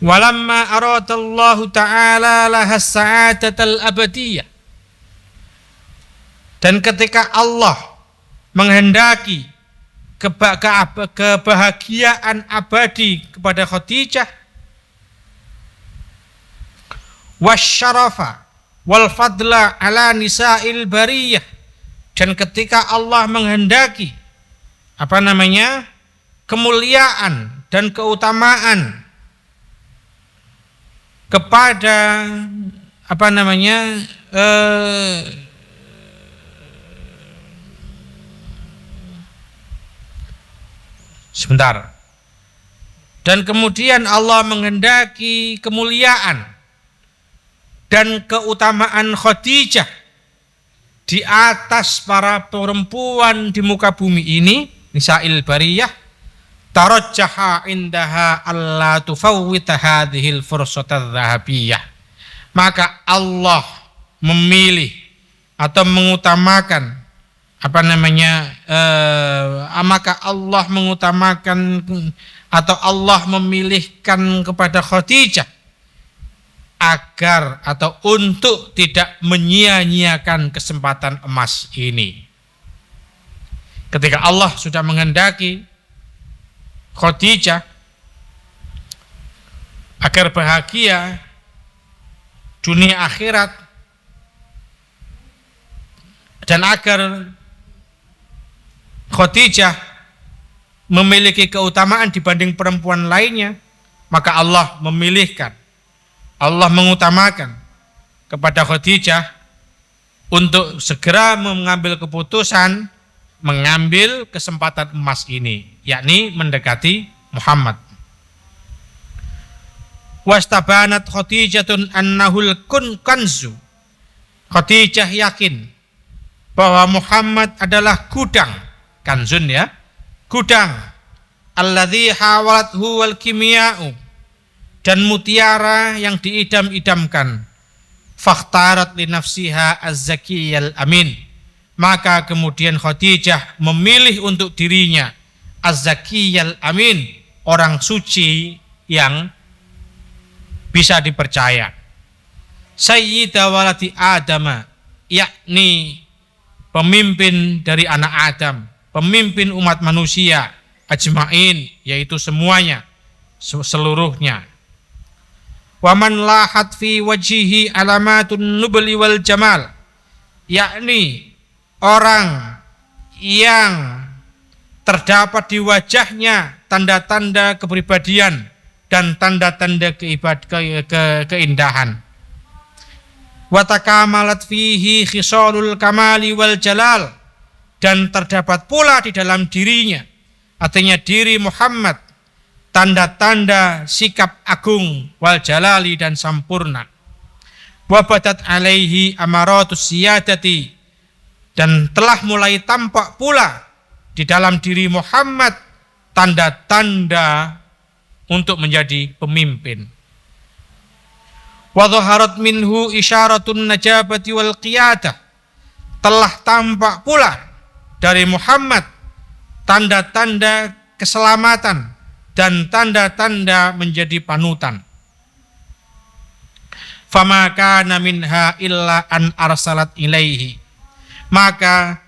Walamma aradallahu ta'ala laha sa'adatal abadiyah. Dan ketika Allah menghendaki kebahagiaan abadi kepada Khadijah, wasyarafa wal fadla ala nisa'il bariyah, dan ketika Allah menghendaki kemuliaan dan keutamaan kepada dan kemudian Allah menghendaki kemuliaan dan keutamaan Khadijah di atas para perempuan di muka bumi ini, nisa'il bariyah, tarajjaha indaha alla tufawwita hadhil fursatadz dzahabiyah. Maka Allah memilih atau mengutamakan maka Allah mengutamakan atau Allah memilihkan kepada Khadijah agar atau untuk tidak menyia-nyiakan kesempatan emas ini. Ketika Allah sudah menghendaki Khadijah agar bahagia dunia akhirat dan agar Khadijah memiliki keutamaan dibanding perempuan lainnya, maka Allah memilihkan, Allah mengutamakan kepada Khadijah untuk segera mengambil keputusan, mengambil kesempatan emas ini, yakni mendekati Muhammad. Wastabanat Khadijatun annahul kanzu. Khadijah yakin bahwa Muhammad adalah gudang, kanzun ya, gudang, alladzi hawalathu wal kimiya'u, dan mutiara yang diidam-idamkan. Fakhtarat li nafsiha az-zakiyal amin. Maka kemudian Khadijah memilih untuk dirinya az-zakiyal amin, orang suci yang bisa dipercaya. Sayyidah waladi Adama, yakni pemimpin dari anak Adam, pemimpin umat manusia ajma'in, yaitu semuanya, seluruhnya. Waman lahat fi wajhihi alamatun nubli wal jamal, yakni orang yang terdapat di wajahnya tanda-tanda kepribadian dan tanda-tanda keindahan. Wa takamalat fihi khisalul kamali wal jalal, dan terdapat pula di dalam dirinya, artinya diri Muhammad, tanda-tanda sikap agung wal jalali dan sampurna. Wa badat alaihi amaratus siyadati, dan telah mulai tampak pula di dalam diri Muhammad tanda-tanda untuk menjadi pemimpin. Wa dhaharat minhu isyaratun najabati wal qiyadah, telah tampak pula dari Muhammad tanda-tanda keselamatan dan tanda-tanda menjadi panutan. Fama kana minha illa an arsalat ilaihi, maka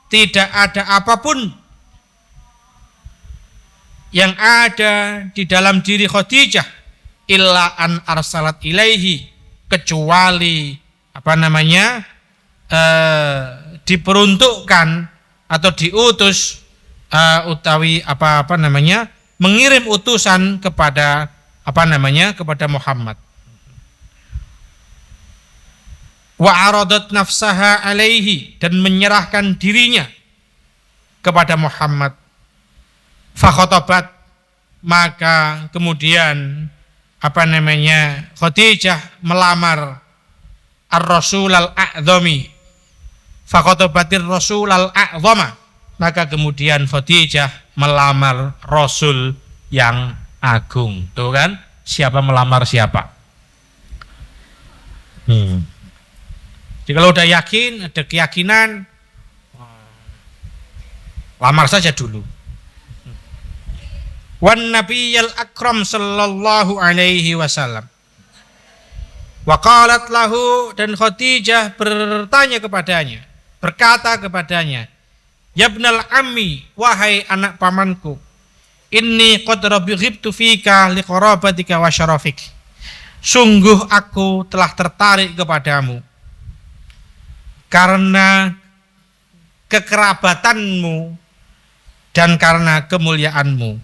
tidak ada apapun yang ada di dalam diri Khadijah illa an arsalat ilaihi, kecuali diperuntukkan atau diutus mengirim utusan kepada kepada Muhammad. Wa aradat nafsaha alaihi, dan menyerahkan dirinya kepada Muhammad. Fa khatabat, maka kemudian Khadijah melamar ar-rasul al-a'zami. Fa khatabatir rasul al-a'zama, maka kemudian Khadijah melamar Rasul yang agung. Tuh kan, siapa melamar siapa. Jadi kalau udah yakin, ada keyakinan, lamar saja dulu. wan nabiyyal akram sallallahu alaihi wasallam. Wa qalat lahu, dan Khadijah bertanya kepadanya, berkata kepadanya, yabnal ammi, wahai anak pamanku, inni qad rabighibtu fika liqarabatika wa syarafik. Sungguh aku telah tertarik kepadamu karena kekerabatanmu dan karena kemuliaanmu.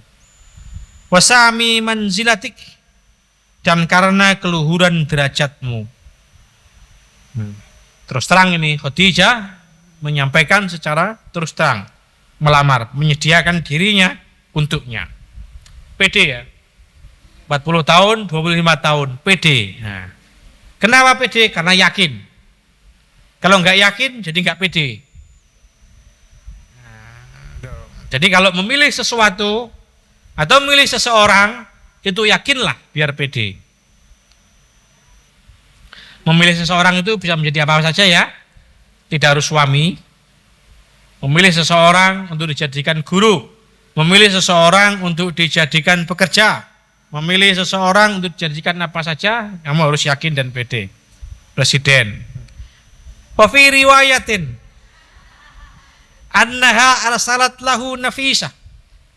Wasami manzilatik, dan karena keluhuran derajatmu. Terus terang ini Khadijah menyampaikan secara terus terang, melamar, menyediakan dirinya untuknya. Pede ya. 40 tahun, 25 tahun, pede. Nah, kenapa pede? Karena yakin. Kalau nggak yakin, jadi nggak pede. Jadi kalau memilih sesuatu atau memilih seseorang, itu yakinlah biar pede. Memilih seseorang itu bisa menjadi apa saja ya. Tidak harus suami. Memilih seseorang untuk dijadikan guru. Memilih seseorang untuk dijadikan pekerja. Memilih seseorang untuk dijadikan apa saja, kamu harus yakin dan pede. Presiden. Wa fi riwayatin annaha arsalat lahu Nafisah.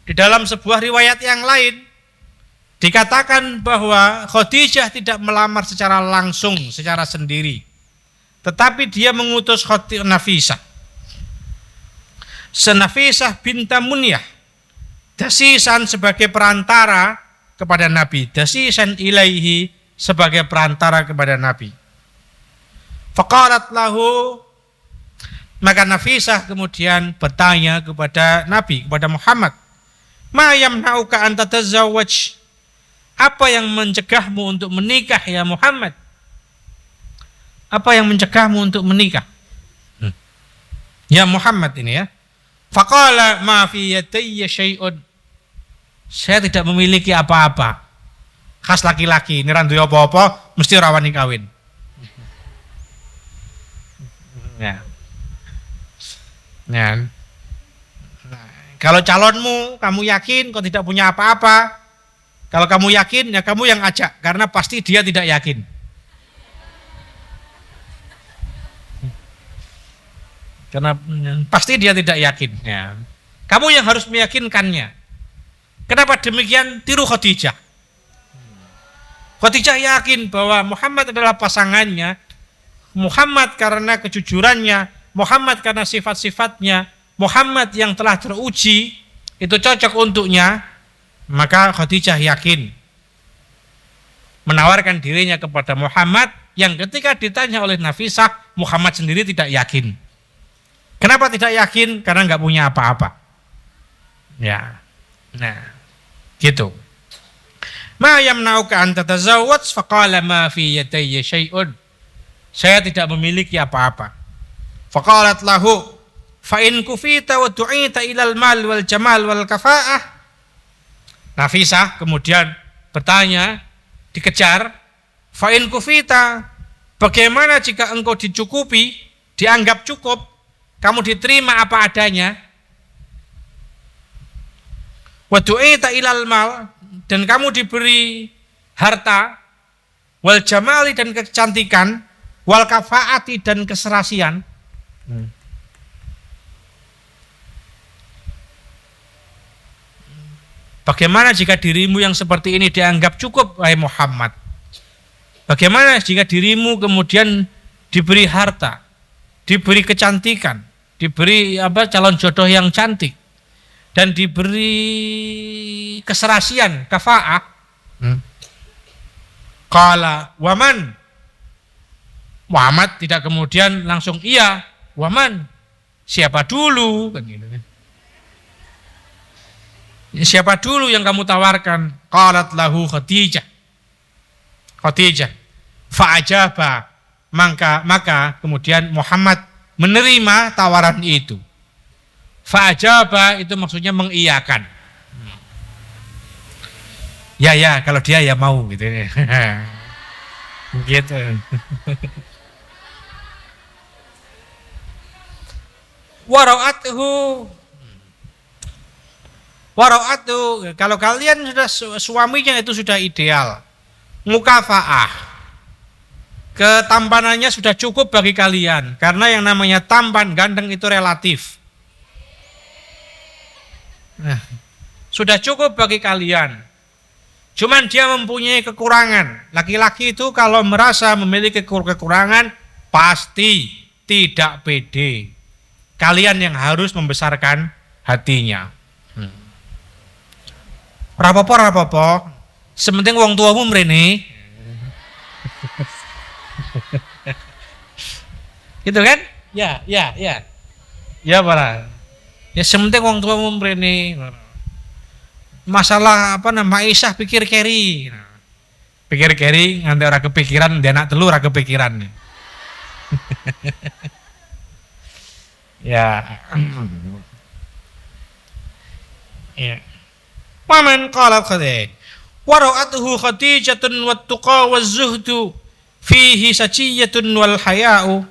Di dalam sebuah riwayat yang lain dikatakan bahwa Khadijah tidak melamar secara langsung, secara sendiri. Tetapi dia mengutus Nafisah. Senafisah binta Munyah. Dasisan sebagai perantara kepada Nabi. Dasisan ilaihi sebagai perantara kepada Nabi. Faqalat lahu, maka Nafisah kemudian bertanya kepada Nabi, kepada Muhammad. Ma yamna'uka an tatazawwaj? Apa yang mencegahmu untuk menikah ya Muhammad? Apa yang mencegahmu untuk menikah? Ya Muhammad ini ya. Faqala ma fi yadayya syai'un. Saya tidak memiliki apa-apa. Khas laki-laki, ini randu apa-apa mesti rawani kawin. Ya. Ya. Kalau calonmu, kamu yakin kau tidak punya apa-apa. Kalau kamu yakin, ya kamu yang ajak. Karena pasti dia tidak yakin. Karena pasti dia tidak yakin. Ya. Kamu yang harus meyakinkannya. Kenapa demikian? Tiru Khadijah. Khadijah yakin bahwa Muhammad adalah pasangannya. Muhammad karena kejujurannya. Muhammad karena sifat-sifatnya. Muhammad yang telah teruji itu cocok untuknya, maka Khadijah yakin menawarkan dirinya kepada Muhammad yang ketika ditanya oleh Nafisah, Muhammad sendiri tidak yakin. Kenapa tidak yakin? Karena nggak punya apa-apa. Ya, nah, gitu. Ma yamna'uka an tatazawwaj? Faqala ma fi yadayya syai'un. Saya tidak memiliki apa-apa. Faqalat lahu fa in kufita wa du'ita ilal mal wal jamal wal kafa'ah. Nafisah kemudian bertanya, dikejar, fa in kufita, bagaimana jika engkau dicukupi, dianggap cukup, kamu diterima apa adanya, wa du'ita ilal mal, dan kamu diberi harta, wal jamali dan kecantikan, wal kafa'ati dan keserasian. Bagaimana jika dirimu yang seperti ini dianggap cukup, wahai Muhammad? Bagaimana jika dirimu kemudian diberi harta, diberi kecantikan, diberi calon jodoh yang cantik, dan diberi keserasian, kafa'ah? Qala waman. Muhammad tidak kemudian langsung iya, waman. Siapa dulu? Kan gitu kan. Siapa dulu yang kamu tawarkan? Qalat lahu Khadijah. Khadijah. Fa'ajaba. Maka kemudian Muhammad menerima tawaran itu. Fa'ajaba itu maksudnya mengiyakan. Ya, kalau dia ya mau gitu. Gitu. Wara'athu. Wara'atu, kalau kalian sudah suaminya itu sudah ideal, mukafaah, ketampanannya sudah cukup bagi kalian, karena yang namanya tampan ganteng itu relatif. Nah, sudah cukup bagi kalian. Cuman dia mempunyai kekurangan. Laki-laki itu kalau merasa memiliki kekurangan pasti tidak pede. Kalian yang harus membesarkan hatinya. Rapopo, sementing wong tuamu mrene. Gitu kan? Ya. Ya para. Ya sementing wong tuamu mrene. Masalah apa nama Aisyah pikir keri. Pikir keri nganti ora kepikiran, dia anak telu ora kepikiran. Ya. Ya. Waman qala khadij wara'atuhu khadijatun wattuqa waz-zuhdu fihi saciyatun wal haya'u.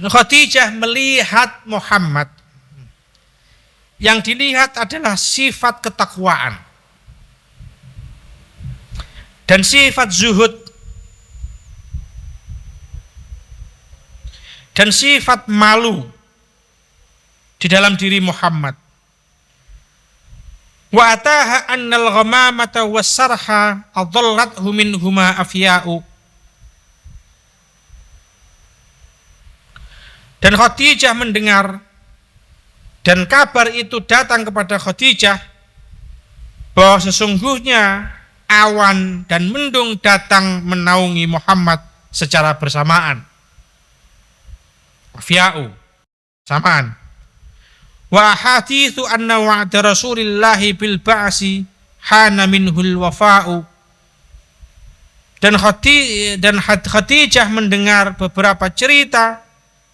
Khadijah melihat Muhammad, yang dilihat adalah sifat ketakwaan dan sifat zuhud dan sifat malu di dalam diri Muhammad. Wa ataha annal ghamamata was-sarha adallathu minhuma afya'u. Dan Khadijah mendengar, dan kabar itu datang kepada Khadijah bahwa sesungguhnya awan dan mendung datang menaungi Muhammad secara bersamaan. Afya'u, samaan. Wa hadithu anna wa'da Rasulillahi bil ba'si hana minhul wafa'u. Dan Khadijah mendengar beberapa cerita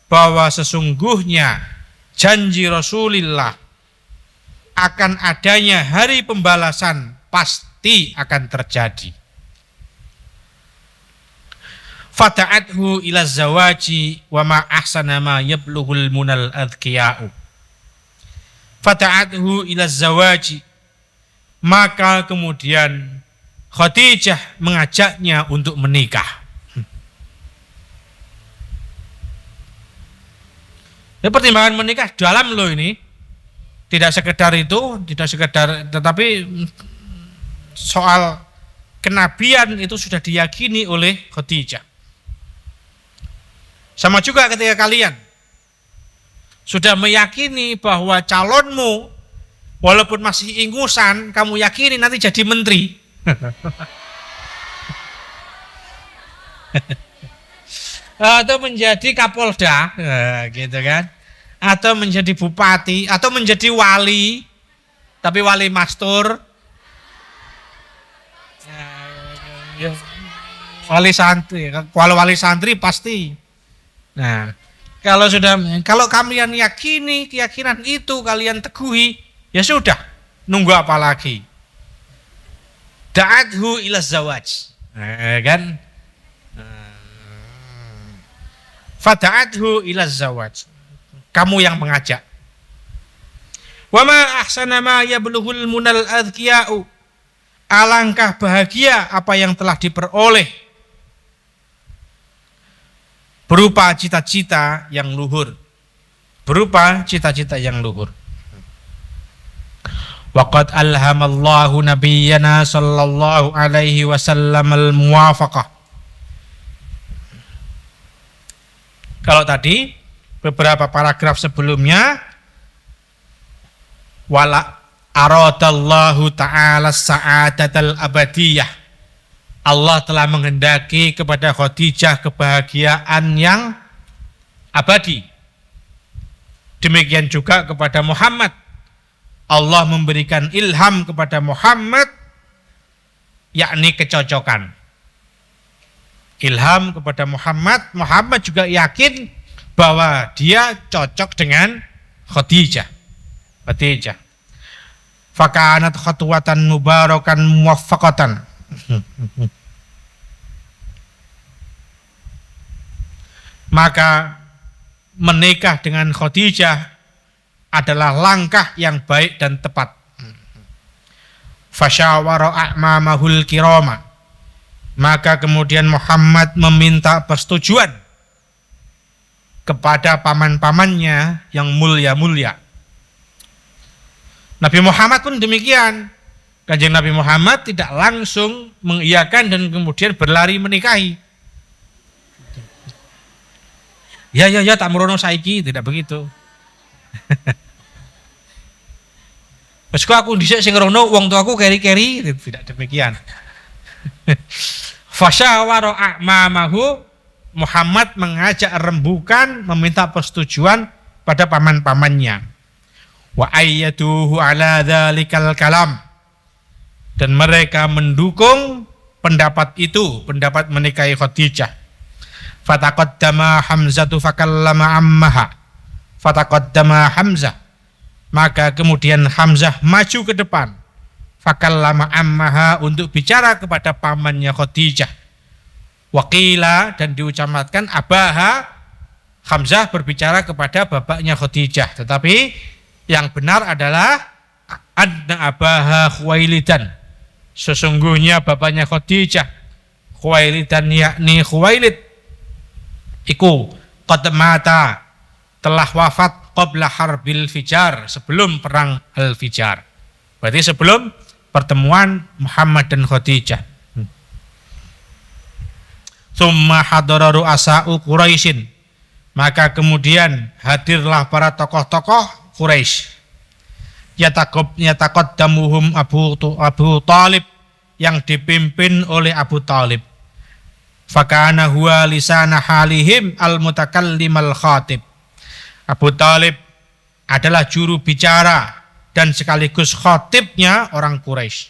bahwa sesungguhnya janji Rasulullah akan adanya hari pembalasan pasti akan terjadi. Fata'athu ila zawaji wa ma ahsana ma yablughul munal adhkiya'u. Fata'athu ila zawaji, maka kemudian Khadijah mengajaknya untuk menikah. Ya, pertimbangan menikah dalam loh ini. Tidak sekedar itu, tidak sekedar, tetapi soal kenabian itu sudah diyakini oleh Khadijah. Sama juga ketika kalian sudah meyakini bahwa calonmu walaupun masih ingusan, kamu yakini nanti jadi menteri. Atau menjadi kapolda, gitu kan? Atau menjadi bupati, atau menjadi wali, tapi wali mastur, wali santri. Kalau wali santri pasti. Nah, kalau kalian yakini keyakinan itu kalian teguhi, ya sudah, nunggu apa lagi? Da'athu ila zawaj, kan? Fada'athu ila zawaj, kamu yang mengajak. Wa ma ahsana ma yablughul munal adhkiya'u, alangkah bahagia apa yang telah diperoleh berupa cita-cita yang luhur, berupa cita-cita yang luhur. Waqad alhamallahu nabiyyana sallallahu alaihi wasallam al-muwafaqah. Kalau tadi beberapa paragraf sebelumnya, wala aradallahu ta'ala sa'adatal abadiyah, Allah telah menghendaki kepada Khadijah kebahagiaan yang abadi. Demikian juga kepada Muhammad, Allah memberikan ilham kepada Muhammad, yakni kecocokan. Ilham kepada Muhammad, Muhammad juga yakin bahwa dia cocok dengan Khadijah. Fakanat khatwatan mubarakan muwaffaqatan. Maka menikah dengan Khadijah adalah langkah yang baik dan tepat. Fasyawara a'mamahul kirama, maka kemudian Muhammad meminta persetujuan kepada paman-pamannya yang mulia-mulia. Nabi Muhammad pun demikian. Kanjeng Nabi Muhammad tidak langsung mengiyakan dan kemudian berlari menikahi. Ya tak merono saiki, tidak begitu. Wes aku dhisik sing ngrono wong tuaku keri-keri, tidak demikian. Fasyawara a'mamahu, Muhammad mengajak rembukan, meminta persetujuan pada paman-pamannya. Wa ayyatuhu ala dzalikal kalam, dan mereka mendukung pendapat itu, pendapat menikahi Khadijah. Fataqaddama Hamzatu fakallama ammaha. Fataqaddama Hamzah, maka kemudian Hamzah maju ke depan. Fakallama ammaha, untuk bicara kepada pamannya Khadijah. Waqila, dan diucapkan abaha, Hamzah berbicara kepada bapaknya Khadijah. Tetapi yang benar adalah anna abaha Khuwailidan, sesungguhnya bapaknya Khadijah, Khuwailidan yakni Khuwailid, iku qad mata, telah wafat qabla harbil fijar, sebelum perang al-fijar. Berarti sebelum pertemuan Muhammad dan Khadijah. Tsumma hadara ru'asa'u Quraisyin, maka kemudian hadirlah para tokoh-tokoh Quraisy. Yataqaddamuhum Abu Talib, yang dipimpin oleh Abu Talib. Fakana huwa lisana halihim al-mutakallim al-khatib. Abu Talib adalah juru bicara dan sekaligus khatibnya orang Quraisy.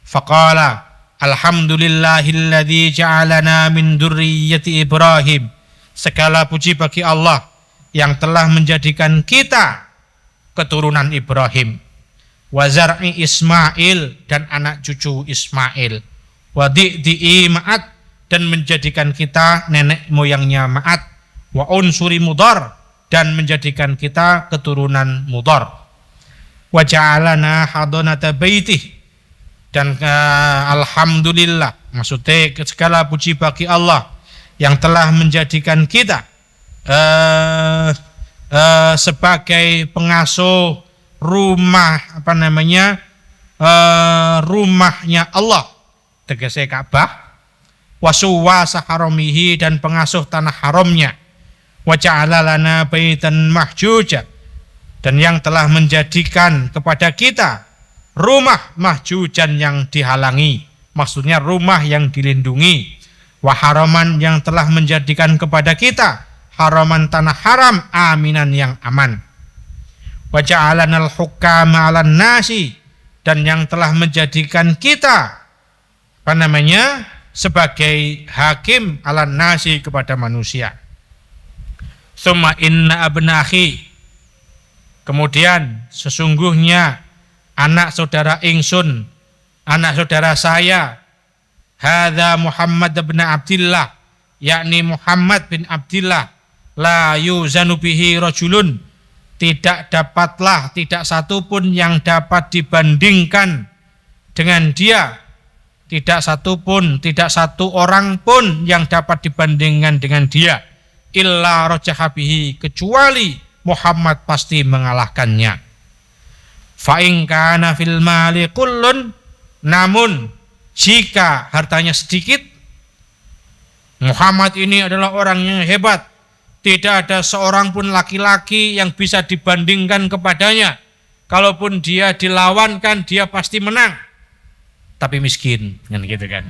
Faqala alhamdulillahilladzi ja'alana min dzurriyyati Ibrahim. Segala puji bagi Allah yang telah menjadikan kita keturunan Ibrahim. Wa zar'i Ismail, dan anak cucu Ismail. Wa di'i Ma'at, dan menjadikan kita nenek moyangnya Ma'at. Wa unsuri Mudar, dan menjadikan kita keturunan Mudar. Wa ja'alana hadonata baitih, dan alhamdulillah, maksudnya segala puji bagi Allah yang telah menjadikan kita sebagai pengasuh rumah rumahnya Allah, tegese Ka'bah. Wasuwasa haramihi, dan pengasuh tanah haramnya. Wa ja'ala lana baitan mahjuja, dan yang telah menjadikan kepada kita rumah mahjujan, yang dihalangi, maksudnya rumah yang dilindungi. Wa haraman, yang telah menjadikan kepada kita haraman tanah haram aminan, yang aman. Wa ja'alanal hukama 'alan nasi, dan yang telah menjadikan kita sebagai hakim 'alan nasi, kepada manusia. Tsumma inna abna akhi, kemudian sesungguhnya anak saudara ingsun, anak saudara saya, hadza Muhammad bin Abdillah, yakni Muhammad bin Abdillah, la yuzanu bihi rajulun, tidak satu pun yang dapat dibandingkan dengan dia, tidak satu orang pun yang dapat dibandingkan dengan dia, illa rajaha bihi, kecuali Muhammad pasti mengalahkannya. Fa in kana fil mali kullun, namun jika hartanya sedikit, Muhammad ini adalah orang yang hebat, tidak ada seorang pun laki-laki yang bisa dibandingkan kepadanya. Kalaupun dia dilawankan, dia pasti menang. Tapi miskin, kan gitu kan?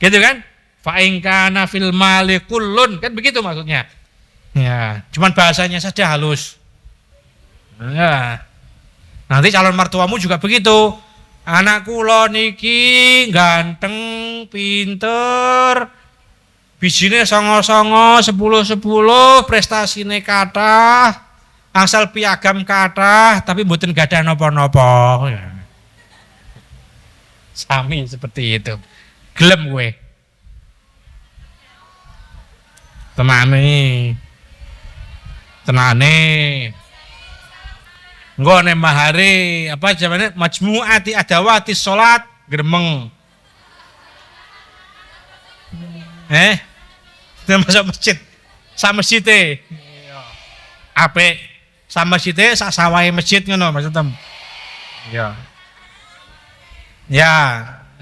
Gitu kan? Fa in kana fil mali kullun, kan begitu maksudnya. Ya, cuman bahasanya saja halus. Ya. Nanti calon mertuamu juga begitu. Anak kula niki ganteng, pinter, bijine songo-songo, 10-10, prestasine kathah, angsal piagam kathah, tapi mboten gadah napa-napa. Ya. Sami seperti itu. Gelem kowe. Tenane. Nggone mahare apa jamane majmuati adawati salat gremeng. Itu masuk masjid. Sama masjid apik. Sama masjid sak sawahe masjid ngono maksudnya. Ya. Ya,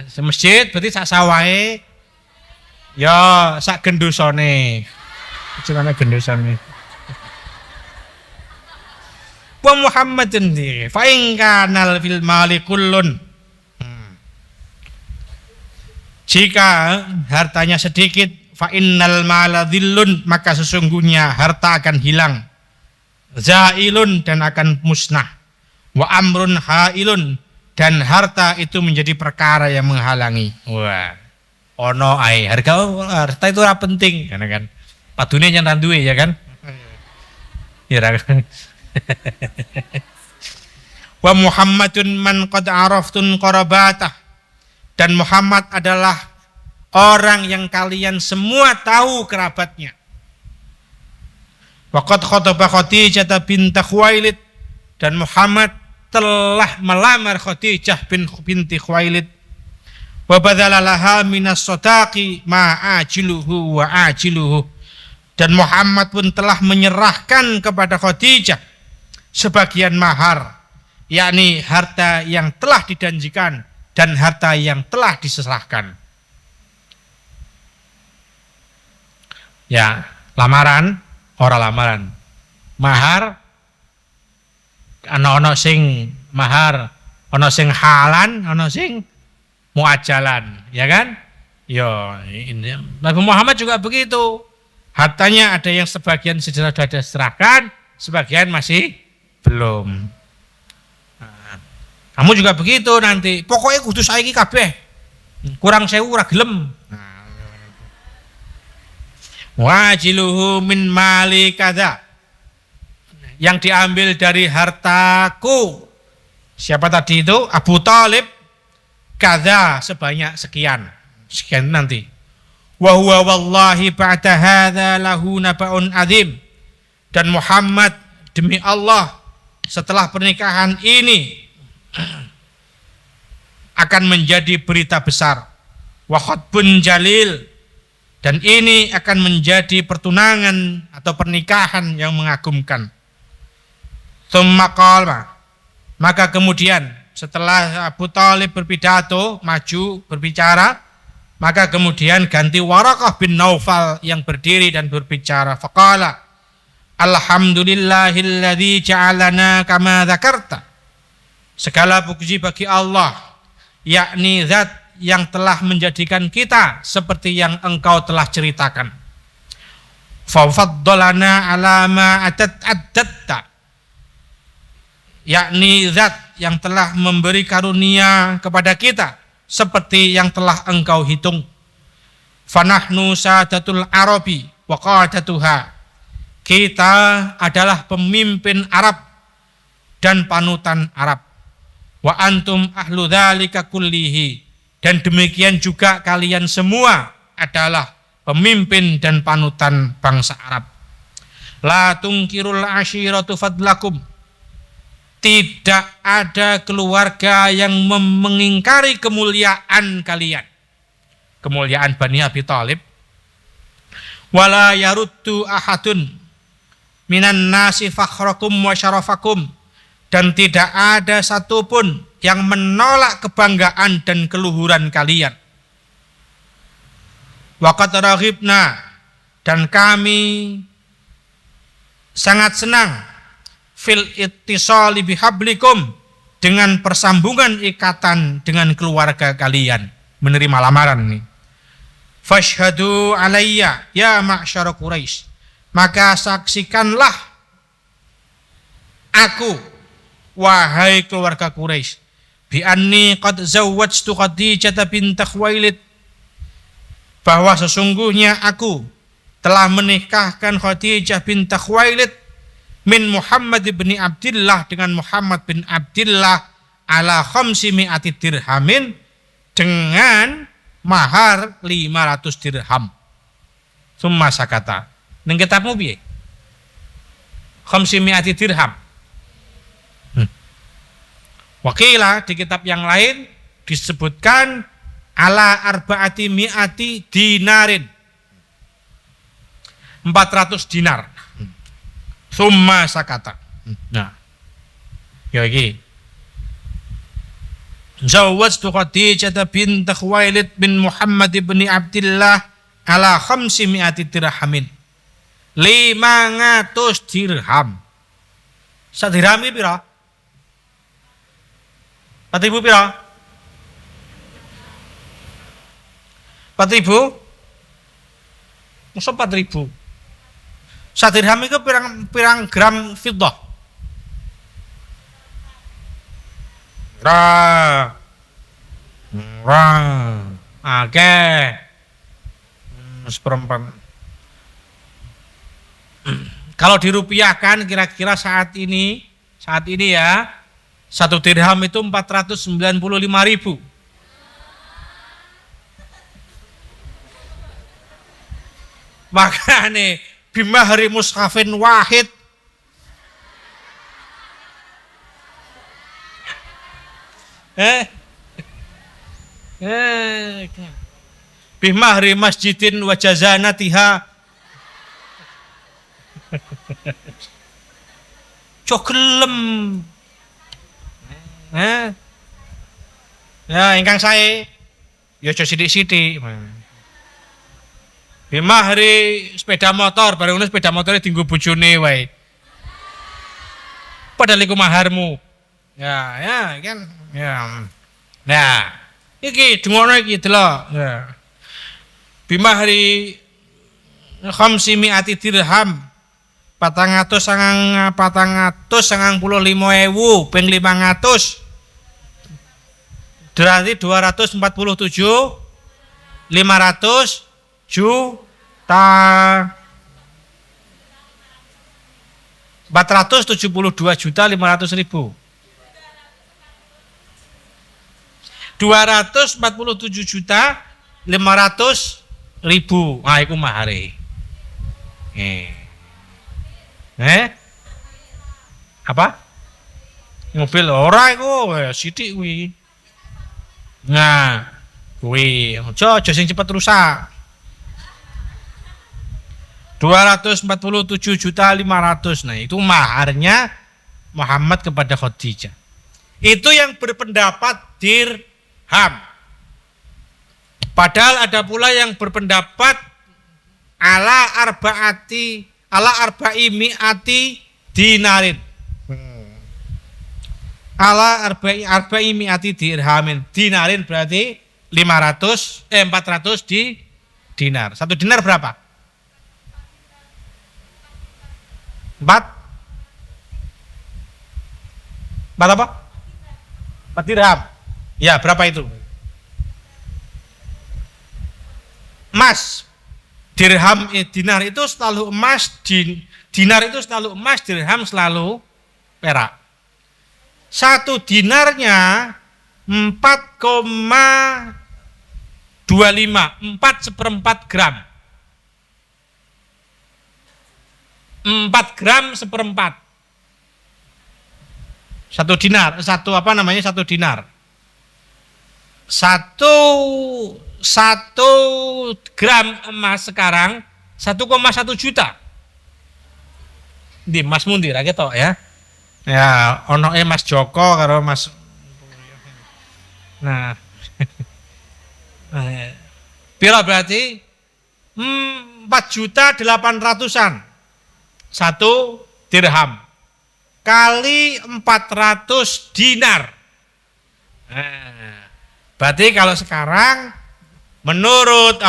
semasjid berarti sak sawahe ya sak gendusane. Jenenge gendusane. Wa Muhammadun di fa in kanal fil mali kullun. Jika hartanya sedikit, fa innal mala dhillun, maka sesungguhnya harta akan hilang. Zailun, dan akan musnah. Wa amrun hailun, dan harta itu menjadi perkara yang menghalangi. Wah. Ono ae harta itu ora penting kan. Padune yang randuwe ya kan? Ya kan. Wa Muhammadun man qad araftun qarabatah, dan Muhammad adalah orang yang kalian semua tahu kerabatnya. Wa qad khataba Khadijah bint Khuwailid, dan Muhammad telah melamar Khadijah binti Khuwailid. Wa badzala laha minas sadaqi ma ajiluhu wa ajiluhu, dan Muhammad pun telah menyerahkan kepada Khadijah sebagian mahar, yakni harta yang telah dijanjikan dan harta yang telah diserahkan. Ya, lamaran, ora lamaran. Mahar ana sing mahar, ana sing halan, ana sing muajalan, ya kan? Yo, ini Nabi Muhammad juga begitu. Hartanya ada yang sebagian sudah diserahkan, sebagian masih belum. Nah, kamu juga begitu nanti. Pokoknya kudu saiki kabeh. Kurang 1000 ora gelem. Wajiluhu min mali kadza, yang diambil dari hartaku. Siapa tadi itu? Abu Thalib. Kadza, sebanyak sekian. Sekian nanti. Wa huwa wallahi ba'da hadza lahu naba'un adzim, dan Muhammad demi Allah setelah pernikahan ini akan menjadi berita besar. Wa khatbun jalil, dan ini akan menjadi pertunangan atau pernikahan yang mengagumkan. Tsumma qala, maka kemudian setelah Abu Thalib berpidato, maju berbicara, maka kemudian ganti Waraqah bin Naufal yang berdiri dan berbicara. Faqala, alhamdulillahilladzi ja'alana kama dzakarta, segala puji bagi Allah, yakni zat yang telah menjadikan kita seperti yang engkau telah ceritakan. Fa faddalana ala ma adat-adatta, yakni zat yang telah memberi karunia kepada kita seperti yang telah engkau hitung. Fanahnu sadatul Arabi wa qadatuha, kita adalah pemimpin Arab dan panutan Arab. Wa antum ahlu dzalika kullihi, dan demikian juga kalian semua adalah pemimpin dan panutan bangsa Arab. La tungkirul ashiratu fadlakum, tidak ada keluarga yang mengingkari kemuliaan kalian, kemuliaan Bani Abi Thalib. Wala yaruddu ahadun minan nasi fakhrakum wa syarafakum, dan tidak ada satupun yang menolak kebanggaan dan keluhuran kalian. Wa qad raghibna, dan kami sangat senang fil ittisali bihablikum, dengan persambungan ikatan dengan keluarga kalian, menerima lamaran ini. Fashhadu alayya ya ma'syara Quraisy, maka saksikanlah aku wahai keluarga Quraisy, bi anni qad zawwajtu Khadijah bint Khuwailid, bahwa sesungguhnya aku telah menikahkan Khadijah bint Khuwailid min Muhammad bin Abdillah, dengan Muhammad bin Abdillah, ala 500 dirhamin, dengan mahar 500 dirham. Summa sakata, ning kitabmu piye? 500 dirham. Wakilah di kitab yang lain disebutkan ala arba'ati mi'ati dinarin. 400 dinar. Summa sakata. Nah. Ya iki. Zawwajtu Khadijah bint Khuwailid bin Muhammad bin Abdullah ala 500 dirhamin. 500 dirham. Sak dirham iki pira? 4.000 pira? 4.000? Masa 4.000? Sak dirham itu pirang gram fiddah? Oke. Seperempat. Kalau dirupiahkan kira-kira saat ini ya, 1 dirham itu 495.000. Makanya bimahri mushafin wahid bimahri masjidin wa jazanatiha cogelem ya ingkang saya ya aja sithik-sithik bimahri sepeda motor bareng ngono sepeda motore dienggo bojone wae padahal iku maharmu ya kan ya nah iki dengono iki delok ya bimahri 500 dirham 495.000 ping 500 berarti 500 juta 472.500.000 247.500.000 nah iku mahare apa mobil ora iku sithik kuwi nah kuwi aja sing cepet rusak 247.500.000 nah itu maharnya Muhammad kepada Khadijah. Itu yang berpendapat dirham. Padahal ada pula yang berpendapat ala arba'i mi'ati dinarin. Ala arba'i mi'ati dirhamin. Dinarin berarti 400 di dinar. 1 dinar berapa? 4 apa? 4 dirham. Ya, berapa itu? Emas. Dirham dinar itu selalu emas, dinar itu selalu emas, dirham selalu perak. 1 dinarnya 4,25, 4/4 gram. 4 gram seperempat. 1 dinar, 1 dinar. 1 gram emas sekarang 1,1 juta. Di Mas Mundir ra ketok ya. Ya, ono Mas Joko karo Mas. Nah. Pira berarti? 4.800.000-an. 1 dirham kali 400 dinar. Berarti kalau sekarang menurut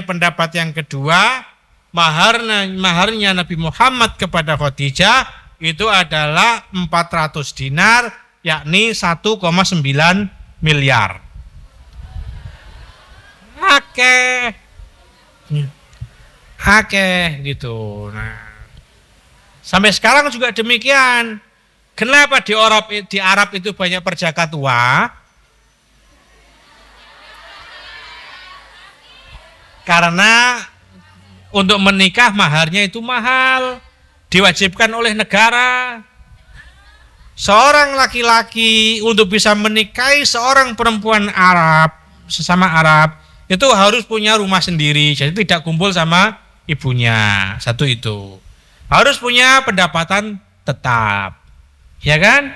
pendapat yang kedua, maharnya Nabi Muhammad kepada Khadijah itu adalah 400 dinar, yakni 1,9 miliar. Akeh gitu. Nah, sampai sekarang juga demikian. Kenapa di Arab itu banyak perjaka tua? Karena untuk menikah maharnya itu mahal, diwajibkan oleh negara. seorang laki-laki untuk bisa menikahi seorang perempuan Arab, sesama Arab, itu harus punya rumah sendiri, jadi tidak kumpul sama ibunya. Satu itu. Harus punya pendapatan tetap. Ya kan?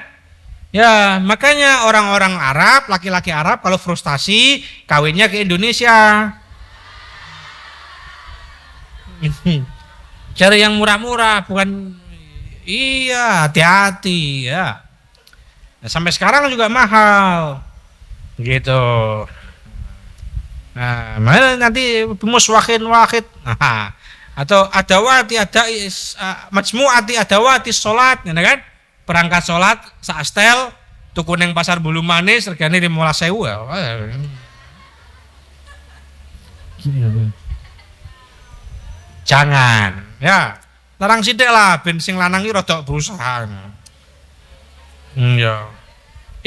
Ya, makanya orang-orang Arab, laki-laki Arab kalau frustasi kawinnya ke Indonesia. Cari yang murah-murah, bukan. Iya, hati-hati ya. Nah, sampai sekarang juga mahal. Gitu. Nah, mana nanti muswahin wahid. Nah, atau adawati ada majmuati adawati salat, ya kan? Perangkat salat saastel tuku ning pasar Bulu Manis regane 15.000. Jangan, ya. Larang sithik lah ben sing lanang iki rada berusaha. Ya.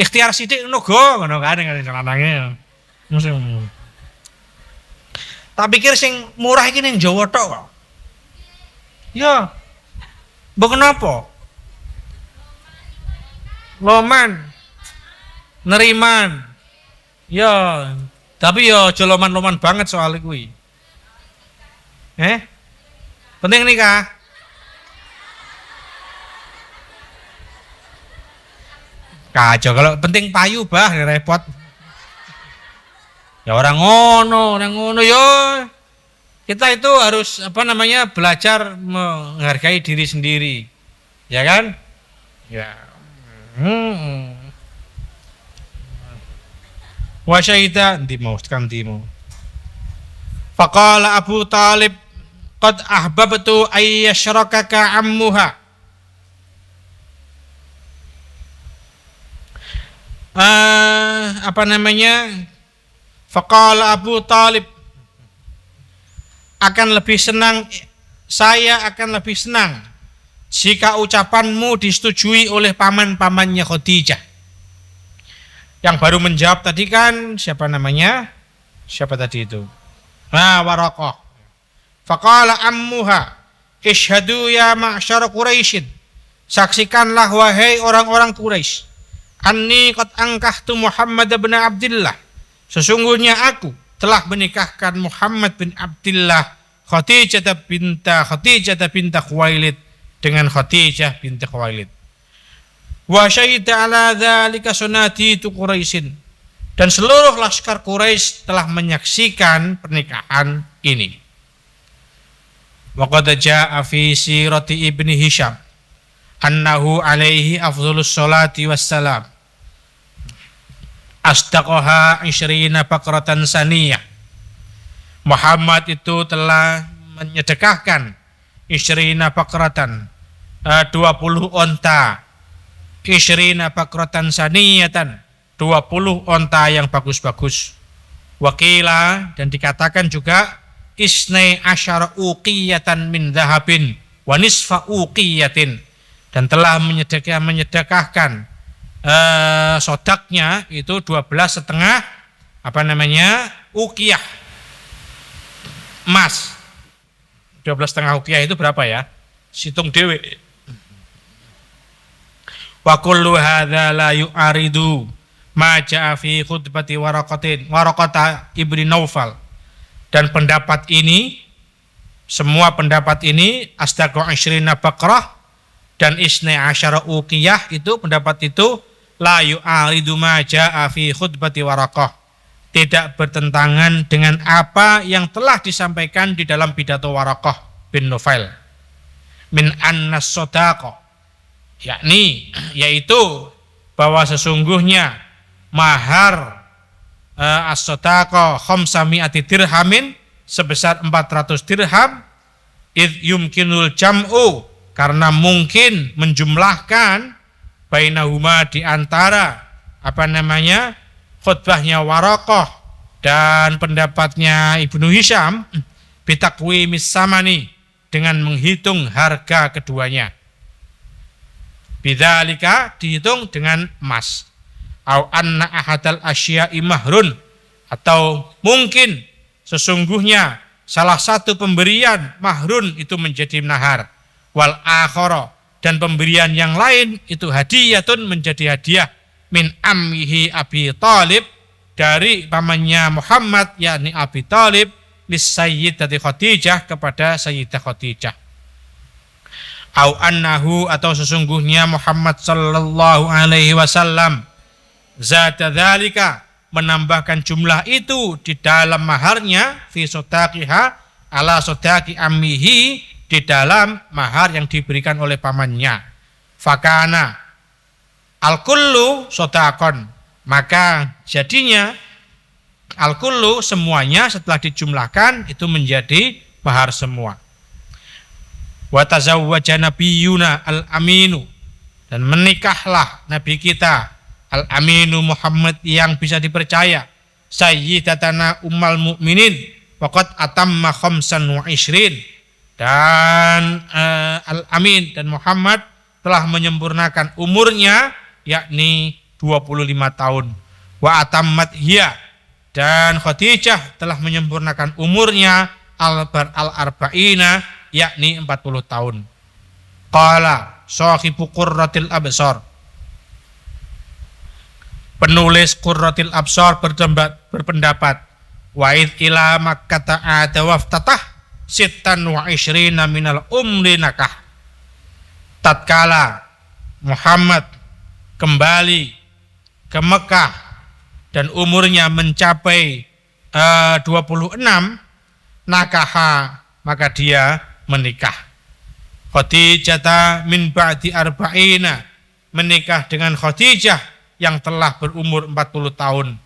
Ikhtiar sithik ngono kan sing lanange. Tak pikir sing murah iki ning Jawa tok kok. Ya. Mbok kenapa? Loman. Neriman. Ya, tapi ya aja loman-loman banget soal kuwi. Penting nikah. Kacau kalau penting payu bah repot. Ya orang ngono yo. Kita itu harus belajar menghargai diri sendiri. Ya kan? Ya. Wa syahida ndimo. Faqala Abu Talib qad ahbabtu ay yashrakaka ammuha. Faqala Abu Talib, saya akan lebih senang jika ucapanmu disetujui oleh paman-pamannya Khadijah. Yang baru menjawab tadi kan siapa namanya? Siapa tadi itu? Waraqah. Faqala ammuha, ishhadu ya ma'syar Quraisyin. Saksikanlah wahai orang-orang Quraisy. Anni qad angkahtu Muhammad bin Abdullah. Sesungguhnya aku telah menikahkan Muhammad bin Abdullah Khadijah binta Khuwailid dengan Khadijah binti Khuwailid. Wa syahida ala dzalika sunaditu Quraisyin. Dan seluruh laskar Quraisy telah menyaksikan pernikahan ini. Wa qad jaa'a fi sirati Ibni Hisham annahu alaihi afdhalus salati wassalam asdaqaha 20 baqratan saniyah. Muhammad itu telah menyedekahkan 20 baqratan 20 onta, 20 baqratan saniyatan 20 onta yang bagus-bagus. Wakila, dan dikatakan juga isnai asyara uqiyatan min dhahabin wa nisfa uqiyatin, dan telah menyedekahkan sodaknya itu 12,5 uqiyah emas. 12,5 uqiyah itu berapa ya? Hitung dewe. Wa kullu hadza la yu'aridu ma ja'a fi khutbati Waraqah ibni Naufal. Dan pendapat ini, semua pendapat ini asdaqu 20 baqrah dan isnai asyara uqiyah, itu pendapat itu la yu'aridu ma ja'a fi khutbati Waraqah, tidak bertentangan dengan apa yang telah disampaikan di dalam pidato Waraqah bin Nufail min annas sadaqah, yaitu bahwa sesungguhnya mahar as-sadaqah 500 dirhamin, sebesar 400 dirham, id yumkinul jam'u, karena mungkin menjumlahkan bainahuma, di antara khutbahnya Waraqah dan pendapatnya Ibnu Hisham, bitaqwimis samani, dengan menghitung harga keduanya. Bidzalika, dihitung dengan emas. Au anna ahadal asya'i mahrun, atau mungkin sesungguhnya salah satu pemberian mahrun itu menjadi nahar. Wal akhara, dan pemberian yang lain itu hadiyatun menjadi hadiah min ammihi Abi Thalib dari pamannya Muhammad yakni Abi Thalib lis Sayyidati Khadijah kepada Sayyidah Khadijah. Au annahu atau sesungguhnya Muhammad sallallahu alaihi wasallam zata dzalika menambahkan jumlah itu di dalam maharnya fi sodaqiha ala sodaqi ammihi di dalam mahar yang diberikan oleh pamannya. Fakana al-kullu sodaqon, maka jadinya al-kullu semuanya setelah dijumlahkan itu menjadi mahar semua. Wa tazawwaja nabiyuna al-aminu, dan menikahlah nabi kita al-aminu Muhammad yang bisa dipercaya, sayyidatana ummul mukminin waqad atamma khamsan wa ishrin, dan al-amin dan Muhammad telah menyempurnakan umurnya yakni 25 tahun. Wa atammat hiya, dan Khadijah telah menyempurnakan umurnya al-arba'ina yakni 40 tahun. Qala sahibu Qurratil Absar, penulis Qurratil Absar berpendapat wa id ila Makkah ta'ata waftatah sittan wa ishrina minal umri nakah, tatkala Muhammad kembali ke Mekah dan umurnya mencapai 26, nakaha maka dia menikah. Khadijah min ba'di arba'ina, menikah dengan Khadijah yang telah berumur 40 tahun.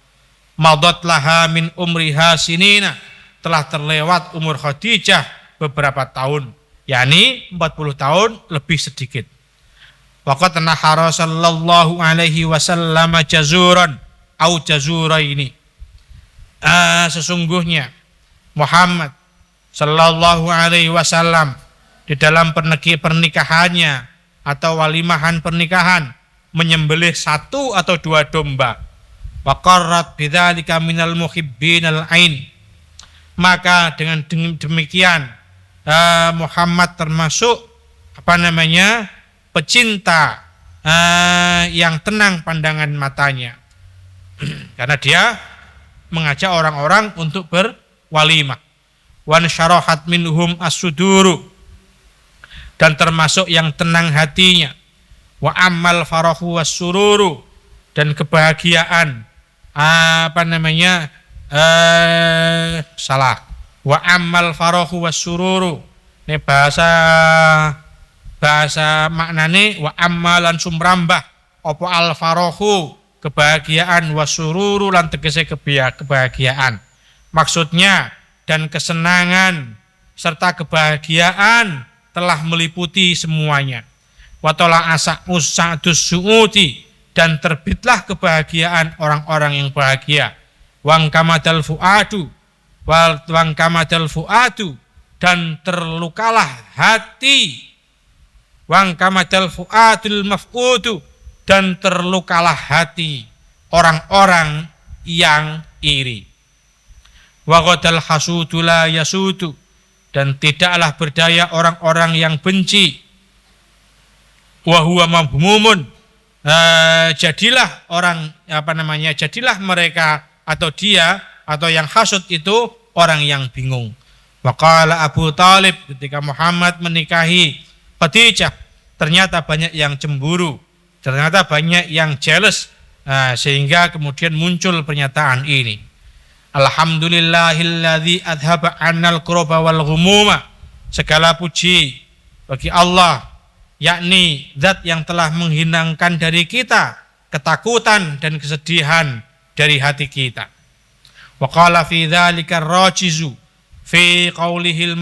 Madat laha min umriha sinina, telah terlewat umur Khadijah beberapa tahun, yakni 40 tahun lebih sedikit. Waqad nahara sallallahu alaihi wasallam jazuran au jazuraini, sesungguhnya Muhammad sallallahu alaihi wasallam di dalam pernikahannya atau walimahan pernikahan menyembelih 1 atau 2 domba. Wa qarrat bidzalika minal muhibbinal ain, maka dengan demikian Muhammad termasuk pecinta yang tenang pandangan matanya karena dia mengajak orang-orang untuk berwalimah. Wan syarahat minhum as-suduru, dan termasuk yang tenang hatinya. Wa ammal farahu was-sururu, dan kebahagiaan wa ammal farahu was-sururu, ini bahasa maknane wa ammalan sumrambah apa al farahu kebahagiaan, wasururu lan tegese kebahagiaan, maksudnya dan kesenangan serta kebahagiaan telah meliputi semuanya. Wa tala asa usadus suudi, dan terbitlah kebahagiaan orang-orang yang bahagia. Wang kamadal fuadu, dan terlukalah hati. Wang kamadal fuadul maf'udu, dan terlukalah hati orang-orang yang iri. Wa ghadal hasudu la yasudu, dan tidaklah berdaya orang-orang yang benci. Wa huwa mabmumun, jadilah mereka atau dia atau yang hasud itu orang yang bingung. Waqala Abu Thalib, ketika Muhammad menikahi Khadijah, ternyata banyak yang cemburu, ternyata banyak yang jealous, sehingga kemudian muncul pernyataan ini. Alhamdulillahilladzi adhaba 'annal kurba wal ghumuma, segala puji bagi Allah, yakni zat yang telah menghilangkan dari kita ketakutan dan kesedihan dari hati kita. Wa qala fi dzalika ar-rajizu fi qaulihil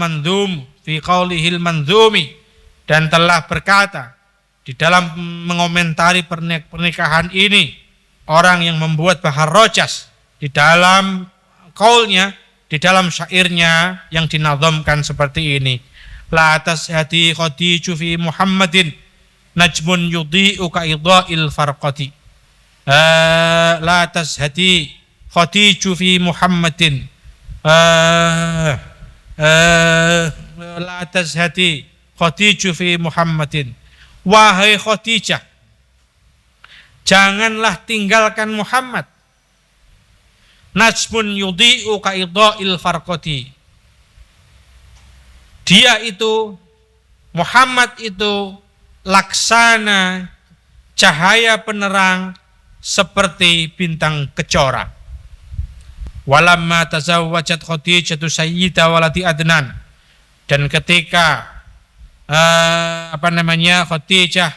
manzumi, dan telah berkata di dalam mengomentari pernikahan ini orang yang membuat bahar rojas di dalam qaulnya, di dalam syairnya yang dinazamkan seperti ini. La tashhadi Khadiju fi Muhammadin najmun yudhi'u ka idha'il farqati. La tashhadi Khadiju fi Muhammadin la tashhadi Khadiju fi Muhammadin, Wahai Khadijah, janganlah tinggalkan Muhammad. Najmun yudhi'u ka'idha'il farqati. Dia itu, Muhammad itu laksana cahaya penerang seperti bintang kejora. Walamma tazawwajat Khadijah sayyida waladi Adnan. Dan ketika Khadijah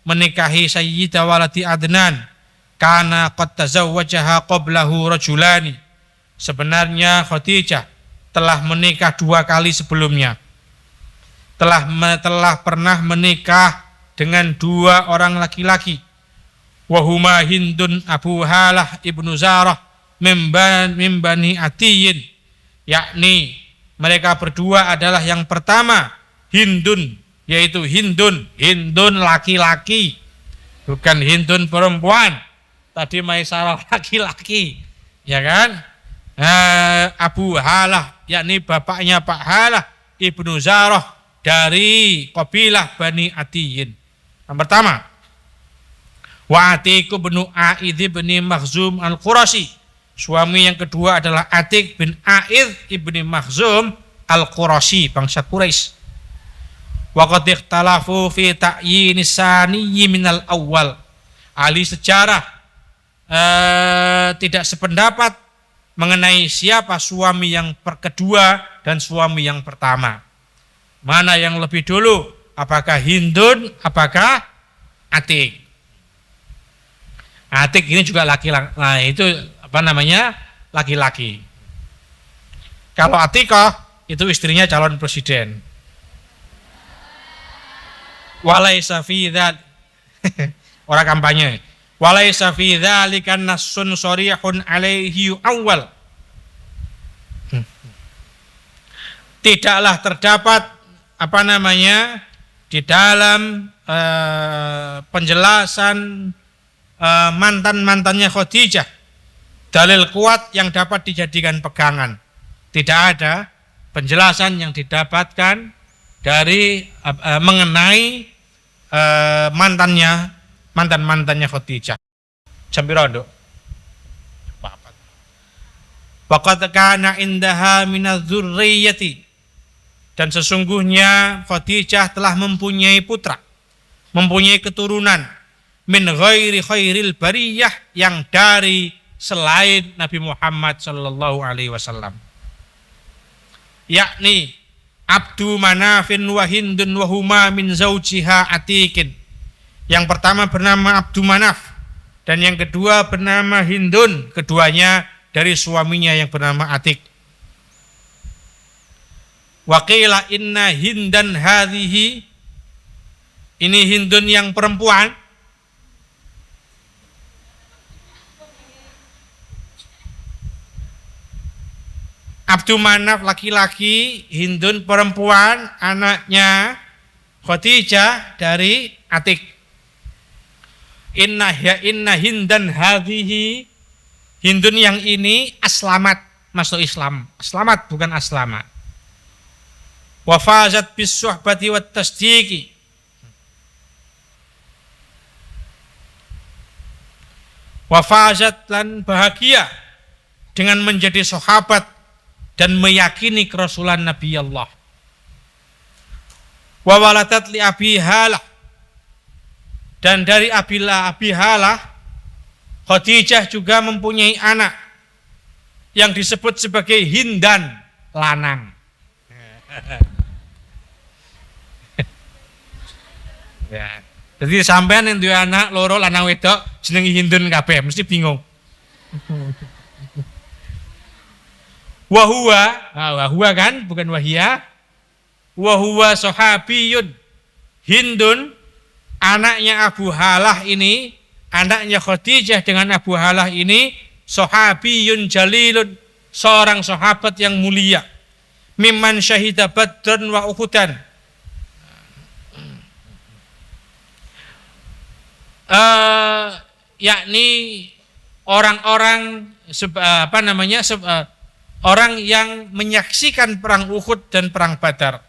menikahi Sayyidah waladi Adnan, karena qad tazawwajaha qablahu rajulani. Sebenarnya Khadijah telah menikah 2 kali sebelumnya. Telah pernah menikah dengan 2 orang laki-laki. Wahuma Hindun Abu Halah ibnu Zarah min Bani Atiyin. Yakni mereka berdua adalah yang pertama Hindun, yaitu Hindun laki-laki, bukan Hindun perempuan. Tadi Maisarah laki-laki, ya kan? Abu Halah, yakni bapaknya Pak Halah ibnu Zarah dari kabilah Bani Atiyin. Yang pertama, wa Atiku bin Aid bin Makhzum al-Qurashi. Suami yang kedua adalah Atik bin Aid ibni Makhzum al-Qurashi, bangsa Quraisy. Wa qad ikhtalafu fi ta'yinis saniyyi minal awwal. Ahli sejarah tidak sependapat mengenai siapa suami yang kedua dan suami yang pertama. Mana yang lebih dulu? Apakah Hindun, apakah Atik? Atik ini juga laki-laki. Nah, itu laki-laki. Kalau Atikah itu istrinya calon presiden. Walaysa fi dzal orang kampanye. Walaysa fi dzalika nassun sharihun alaihi awal. Tidaklah terdapat di dalam penjelasan mantan-mantannya Khadijah dalil kuat yang dapat dijadikan pegangan. Tidak ada penjelasan yang didapatkan dari mengenai mantan-mantannya Khadijah. Jam pira, Nduk? Faqad kana indaha minadz-dzurriyyati. Dan sesungguhnya Khadijah telah mempunyai putra, mempunyai keturunan min ghairi khairil bariyah, yang dari selain Nabi Muhammad sallallahu alaihi wasallam. Yakni Abdu Manafin wa Hindun wa huma min zaujiha Atikin. Yang pertama bernama Abdu Manaf dan yang kedua bernama Hindun, keduanya dari suaminya yang bernama Atik. Wa qila inna Hindan hadhihi, ini Hindun yang perempuan, Abdu Manaf laki-laki, Hindun perempuan, anaknya Khadijah dari Atik. Inna Hindan hadhihi, Hindun yang ini aslamat, masuk Islam. Aslamat bukan aslama. Wa fazat bis suhbati wat tasdiqi. Wa fazat lan bahagia dengan menjadi sahabat dan meyakini kerasulan Nabi Allah. Wa waladat li Abi Halah, dan dari Abi Halah Khadijah juga mempunyai anak yang disebut sebagai Hindan, lanang. Ya. Jadi sampean yang duwe anak loro lanang wedok jenenge Hindun kabeh, mesti bingung. Wahuwa kan, bukan wahia. Wahuwa sahabiyun. Hindun, anaknya Abu Halah ini, anaknya Khadijah dengan Abu Halah ini, sahabiyun jalilun, seorang sahabat yang mulia. Mimman syahida Badran wa Uhudan. Yakni orang-orang orang yang menyaksikan perang Uhud dan perang Badar.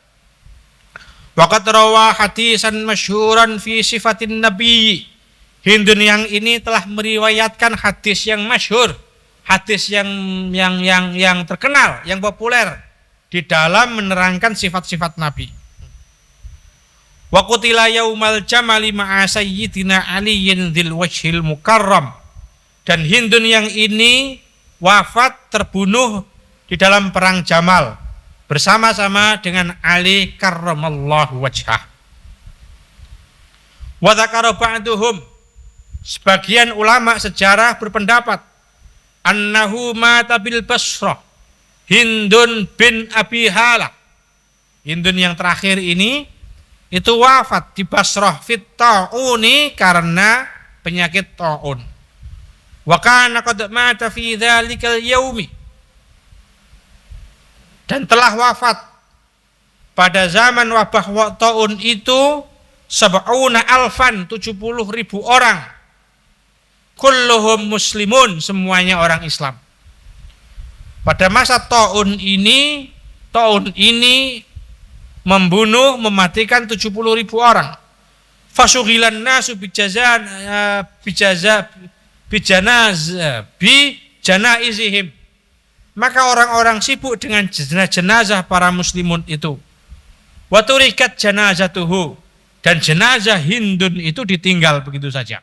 Waqad rawa hadisan masyhuran fi sifatin nabi. Hindun yang ini telah meriwayatkan hadis yang masyhur, hadis yang terkenal, yang populer di dalam menerangkan sifat-sifat Nabi. Wa qutila yaumal jamali ma'a sayyidina Aliyin dzil wajhil mukarram. Dan Hindun yang ini wafat terbunuh di dalam perang Jamal bersama-sama dengan Ali karramallahu wajhah. Wa dzakara ba'duhum, sebagian ulama sejarah berpendapat annahu mata bil Basrah Hindun bin Abi Halah. Hindun yang terakhir ini itu wafat di Basrah fit ta'uni karena penyakit ta'un. Wa kana qad mata fi dzalikal yaumi, dan telah wafat pada zaman wabah ta'un itu 70.000 orang, kulluhum muslimun, semuanya orang Islam. Pada masa ta'un ini membunuh, mematikan 70.000 orang. Fasughilan nasu bijanaizihim. Maka orang-orang sibuk dengan jenazah para muslimun itu. Wa turikat janazatuhu, dan jenazah Hindun itu ditinggal begitu saja.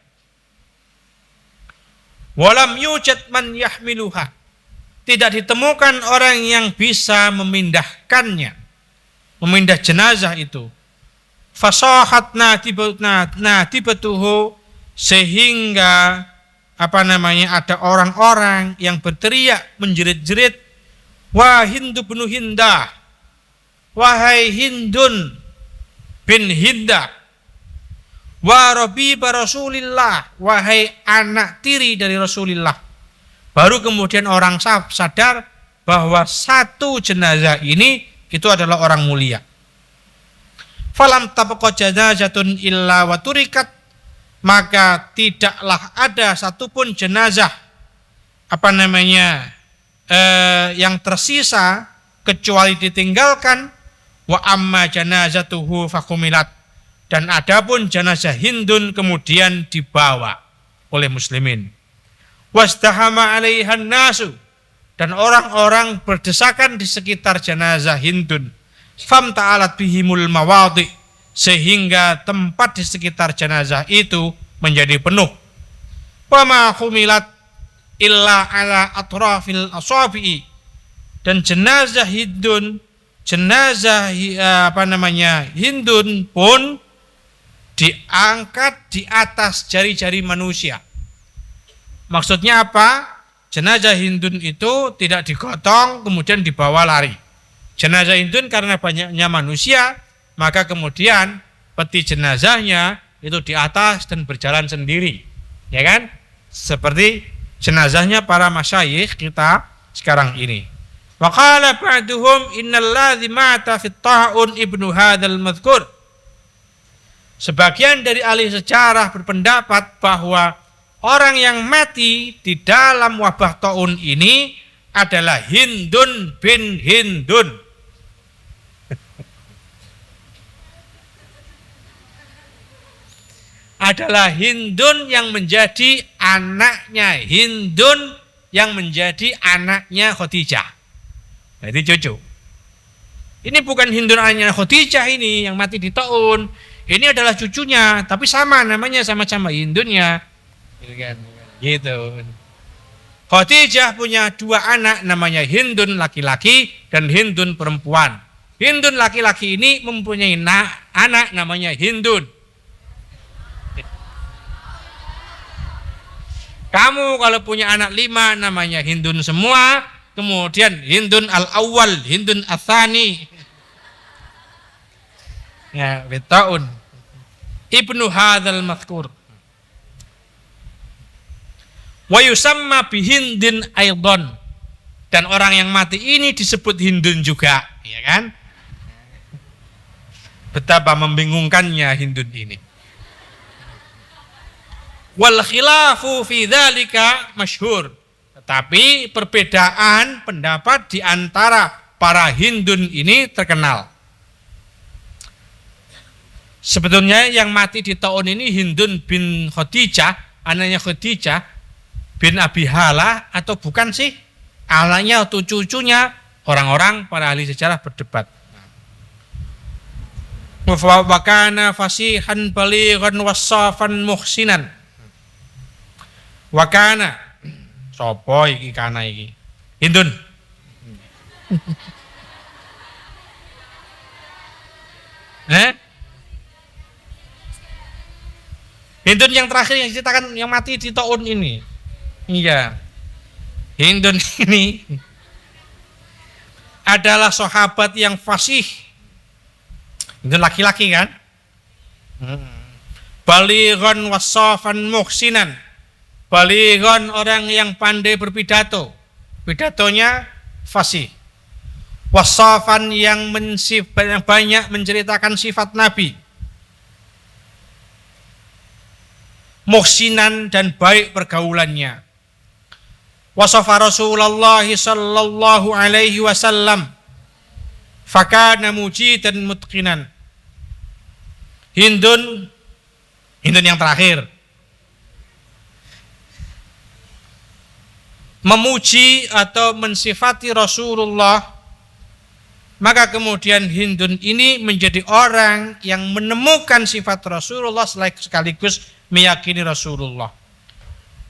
Walam yujad man yahmiluha, tidak ditemukan orang yang bisa memindahkannya, memindah jenazah itu. Fasahat natibatuhu, sehingga ada orang-orang yang berteriak menjerit-jerit, wah Hindu bin Hindah, wahai Hindun bin Hindah, wa rabiba Rasulillah, wahai anak tiri dari Rasulillah. Baru kemudian orang sadar bahwa satu jenazah ini itu adalah orang mulia. Falam tabqa janazatun illa wa turikat, maka tidaklah ada satupun jenazah yang tersisa kecuali ditinggalkan. Wa amma janazatuhu fakumilat, dan adapun jenazah Hindun kemudian dibawa oleh muslimin. Wasdahama alaihan nasu, dan orang-orang berdesakan di sekitar jenazah Hindun. Fam ta'alat bihimul mawadhi, sehingga tempat di sekitar jenazah itu menjadi penuh. Wama khumilat illa ala atrafil asabi'i, dan jenazah Hindun pun diangkat di atas jari-jari manusia. Maksudnya apa? Jenazah Hindun itu tidak digotong kemudian dibawa lari. Jenazah Hindun karena banyaknya manusia, maka kemudian peti jenazahnya itu di atas dan berjalan sendiri, ya kan? Seperti jenazahnya para masyayikh kita sekarang ini. Wa qala ba'duhum innal ladzi mata fit ta'un ibnu hadzal madhkur. Sebagian dari ahli sejarah berpendapat bahwa orang yang mati di dalam wabah ta'un ini adalah Hindun bin Hindun. Adalah Hindun yang menjadi anaknya Hindun yang menjadi anaknya Khadijah. Jadi cucu. Ini bukan Hindun anaknya Khadijah ini yang mati di ta'un. Ini adalah cucunya, tapi sama namanya, sama-sama Hindunnya. Gitu. Khadijah punya dua anak, namanya Hindun laki-laki dan Hindun perempuan. Hindun laki-laki ini mempunyai anak namanya Hindun. Kamu kalau punya anak 5 namanya Hindun semua, kemudian Hindun al-awwal, Hindun al-thani. Ya, bitaun. Ibnu hadzal mazkur. Wa yusamma bihindin aidan. Dan orang yang mati ini disebut Hindun juga, ya kan? Betapa membingungkannya Hindun ini. Wal khilafu fi dzalika masyhur. Tetapi perbedaan pendapat di antara para Hindun ini terkenal. Sebetulnya yang mati di taun ini Hindun bin Khadijah, anaknya Khadijah bin Abi Hala atau bukan sih? Anaknya atau cucunya? Orang-orang para ahli sejarah berdebat. Wa kana fasihan balighan wasafan muhsinan. Wa kana sapa iki kana iki? Hindun. Hindun yang terakhir yang diceritakan yang mati di tahun ini. Iya. Hindun ini adalah sahabat yang fasih. Hindun laki-laki kan? Balighan wasafan muhsinan. Balighan orang yang pandai berpidato. Pidatonya fasih. Wasafan yang banyak menceritakan sifat Nabi. Muhsinan dan baik pergaulannya. Wasafa Rasulullah sallallahu alaihi wasallam fakana mujidan mutqinan. Hindun yang terakhir memuji atau mensifati Rasulullah, maka kemudian Hindun ini menjadi orang yang menemukan sifat Rasulullah sekaligus meyakini Rasulullah.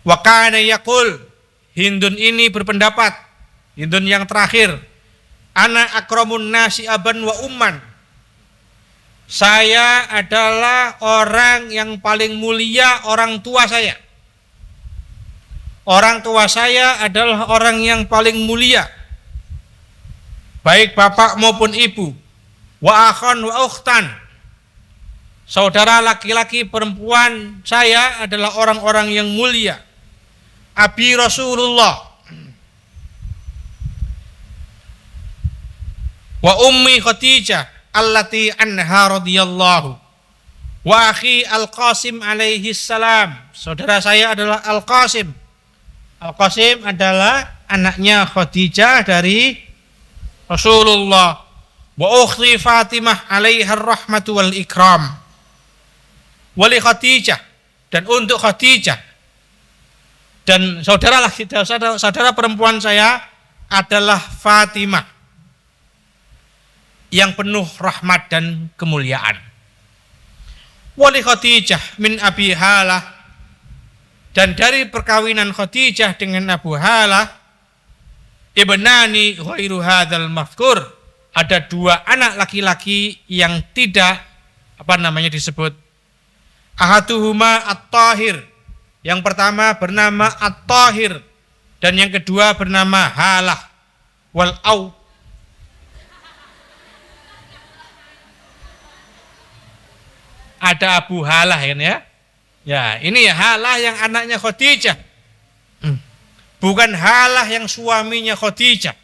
Wa kana yaqul, Hindun ini berpendapat, Hindun yang terakhir, ana akramun nasi aban wa umman. Saya adalah orang yang paling mulia orang tua saya. Orang tua saya adalah orang yang paling mulia, baik bapak maupun ibu. Wa akhan wa ukhtan. Saudara laki-laki perempuan saya adalah orang-orang yang mulia. Abi Rasulullah wa ummi Khadijah allati anha radhiyallahu wa akhi Al-Qasim alaihi salam. Saudara saya adalah Al-Qasim. Al-Qasim adalah anaknya Khadijah dari Rasulullah. Wa ukhti Fatimah alaiha rahmatu wal ikram. Wali Khadijah, dan untuk Khadijah, dan saudara perempuan saya adalah Fatimah yang penuh rahmat dan kemuliaan. Wali Khadijah min Abi Halah, dan dari perkawinan Khadijah dengan Abu Halah ibnani ghairu hadzal mafkur, ada dua anak laki-laki yang tidak disebut. Ahaduhuma At-Tahir, yang pertama bernama At-Tahir dan yang kedua bernama Halah. Wal au, ada Abu Halah kan ya. Ya, ini Halah yang anaknya Khadijah. Bukan Halah yang suaminya Khadijah.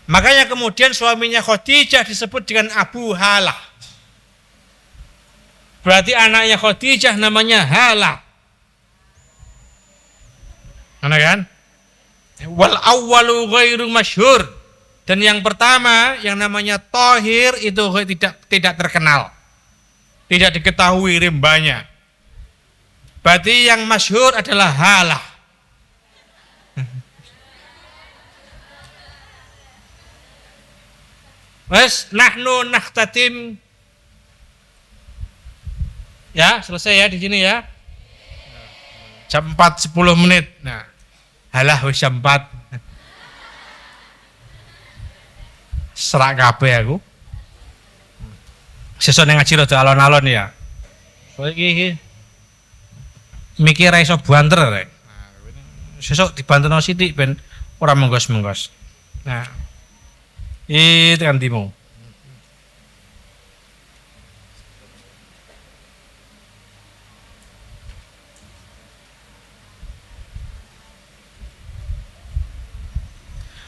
Makanya kemudian suaminya Khadijah disebut dengan Abu Halah. Berarti anaknya Khadijah namanya Halah. Mana kan? Wal awwalu ghairu masyhur, dan yang pertama yang namanya Tahir itu tidak terkenal. Tidak diketahui rimbanya. Berarti yang masyhur adalah Halah. Wes nahnu nakhtatim. Ya, selesai ya di sini ya. Jam 4:10. Nah, halah wis jam 4. Serak kabeh aku. Sesuk ning ngaji rada alon-alon ya. Kowe iki mikir ra iso banter rek. Sesuk dibanterno sithik ben ora menggos-menggos. Nah, itu kan timu.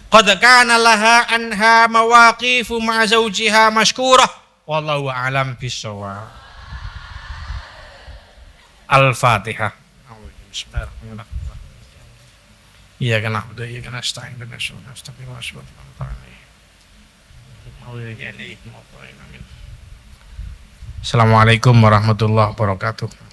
Qad kana laha anha mawaqifu ma'a zawjiha mashkurah wallahu a'lam bissawab. Al-Fatihah. Bismillahirrahmanirrahim. Iya kan na'budu wa iyyaka nasta'in. Assalamualaikum warahmatullahi wabarakatuh.